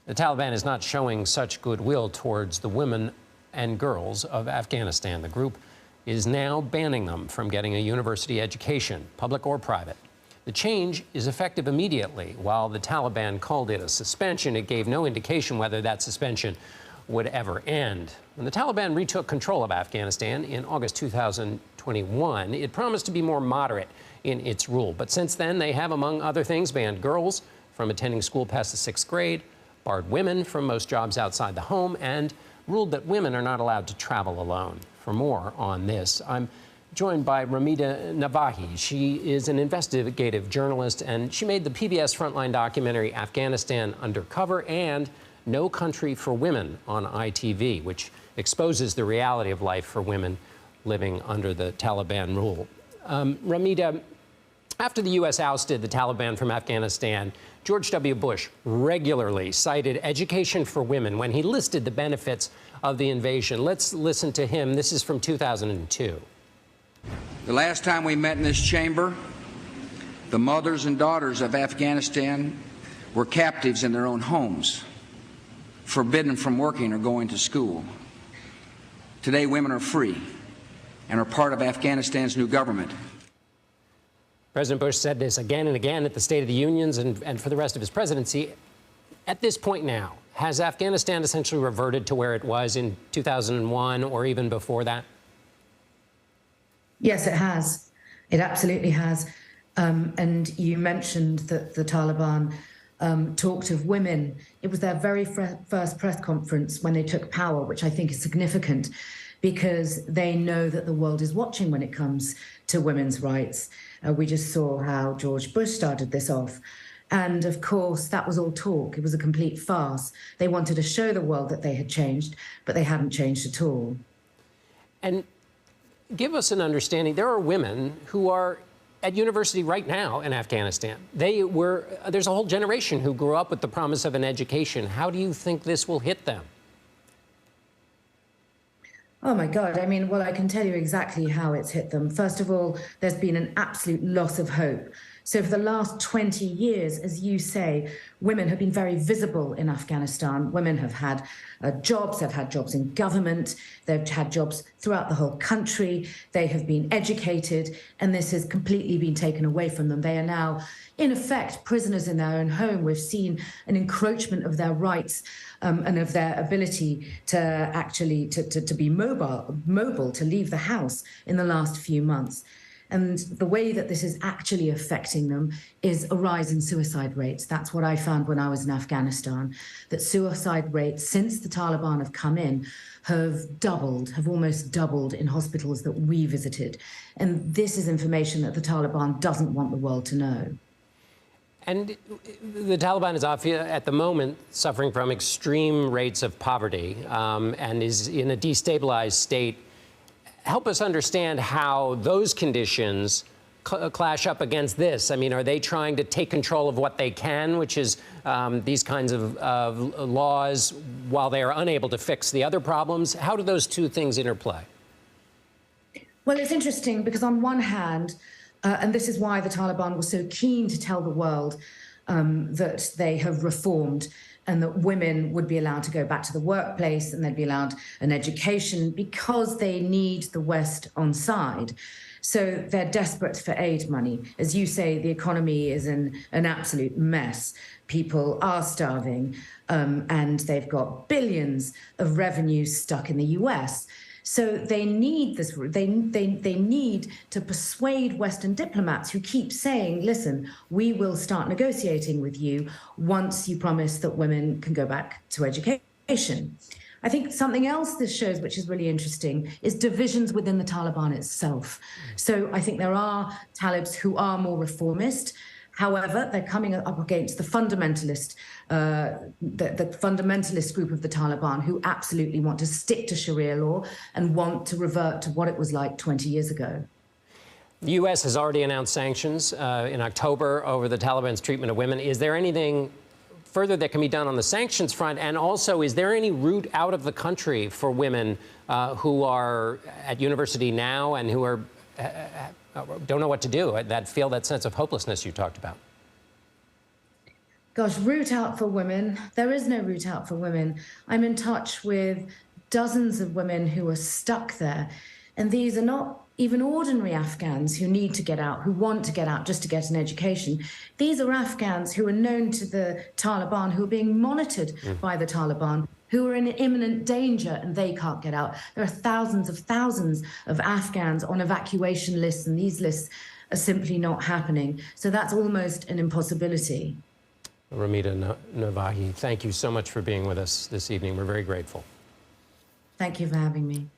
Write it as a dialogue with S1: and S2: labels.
S1: The Taliban is not showing such goodwill towards the women and girls of Afghanistan. The group is now banning them from getting a university education, public or private. The change is effective immediately. While the Taliban called it a suspension, it gave no indication whether that suspension would ever end. When the Taliban retook control of Afghanistan in August 2021, it promised to be more moderate in its rule. But since then, they have, among other things, banned girls from attending school past the 6th grade, barred women from most jobs outside the home, and ruled that women are not allowed to travel alone. For more on this, I'm joined by Ramita Navai. She is an investigative journalist, and she made the PBS Frontline documentary Afghanistan Undercover and No Country for Women on ITV, which exposes the reality of life for women living under the Taliban rule. Ramita, after the U.S. ousted the Taliban from Afghanistan, George W. Bush regularly cited education for women when he listed the benefits of the invasion. Let's listen to him. This is from 2002.
S2: The last time we met in this chamber, the mothers and daughters of Afghanistan were captives in their own homes, forbidden from working or going to school. Today, women are free and are part of Afghanistan's new government.
S1: President Bush said this again and again at the State of the Unions and for the rest of his presidency. At this point now, has Afghanistan essentially reverted to where it was in 2001 or even before that?
S3: Yes, it has. It absolutely has. And you mentioned that the Taliban talked of women. It was their very first press conference when they took power, which I think is significant because they know that the world is watching when it comes to women's rights. We just saw how George Bush started this off. And of course, that was all talk. It was a complete farce. They wanted to show the world that they had changed, but they hadn't changed at all.
S1: And give us an understanding. There are women who are at university right now in Afghanistan. There's a whole generation who grew up with the promise of an education. How do you think this will hit them?
S3: Oh, my God. I mean, well, I can tell you exactly how it's hit them. First of all, there's been an absolute loss of hope. So for the last 20 years, as you say, women have been very visible in Afghanistan. Women have had jobs. They've had jobs in government. They've had jobs throughout the whole country. They have been educated, and this has completely been taken away from them. They are now, in effect, prisoners in their own home. We've seen an encroachment of their rights and of their ability to actually to be mobile, to leave the house in the last few months. And the way that this is actually affecting them is a rise in suicide rates. That's what I found when I was in Afghanistan, that suicide rates since the Taliban have come in have almost doubled in hospitals that we visited. And this is information that the Taliban doesn't want the world to know.
S1: And the Taliban is at the moment suffering from extreme rates of poverty and is in a destabilized state. Help us understand how those conditions clash up against this. I mean, are they trying to take control of what they can, which is these kinds of laws, while they are unable to fix the other problems? How do those two things interplay?
S3: Well, it's interesting because on one hand, and this is why the Taliban was so keen to tell the world that they have reformed and that women would be allowed to go back to the workplace and they'd be allowed an education because they need the West on side. So they're desperate for aid money. As you say, the economy is in an absolute mess. People are starving, and they've got billions of revenue stuck in the US. So they need this. They need to persuade Western diplomats who keep saying, listen, we will start negotiating with you once you promise that women can go back to education. I think something else this shows, which is really interesting, is divisions within the Taliban itself. So I think there are Talibs who are more reformist. However, they're coming up against the fundamentalist group of the Taliban who absolutely want to stick to Sharia law and want to revert to what it was like 20 years ago.
S1: The U.S. has already announced sanctions in October over the Taliban's treatment of women. Is there anything further that can be done on the sanctions front? And also, is there any route out of the country for women who are at university now and who are don't know what to do, that feel that sense of hopelessness you talked about?
S3: Gosh, route out for women. There is no route out for women. I'm in touch with dozens of women who are stuck there. And these are not even ordinary Afghans who need to get out, who want to get out just to get an education. These are Afghans who are known to the Taliban, who are being monitored by the Taliban, who are in imminent danger and they can't get out. There are thousands of Afghans on evacuation lists, and these lists are simply not happening. So that's almost an impossibility.
S1: Ramita Navai, thank you so much for being with us this evening. We're very grateful.
S3: Thank you for having me.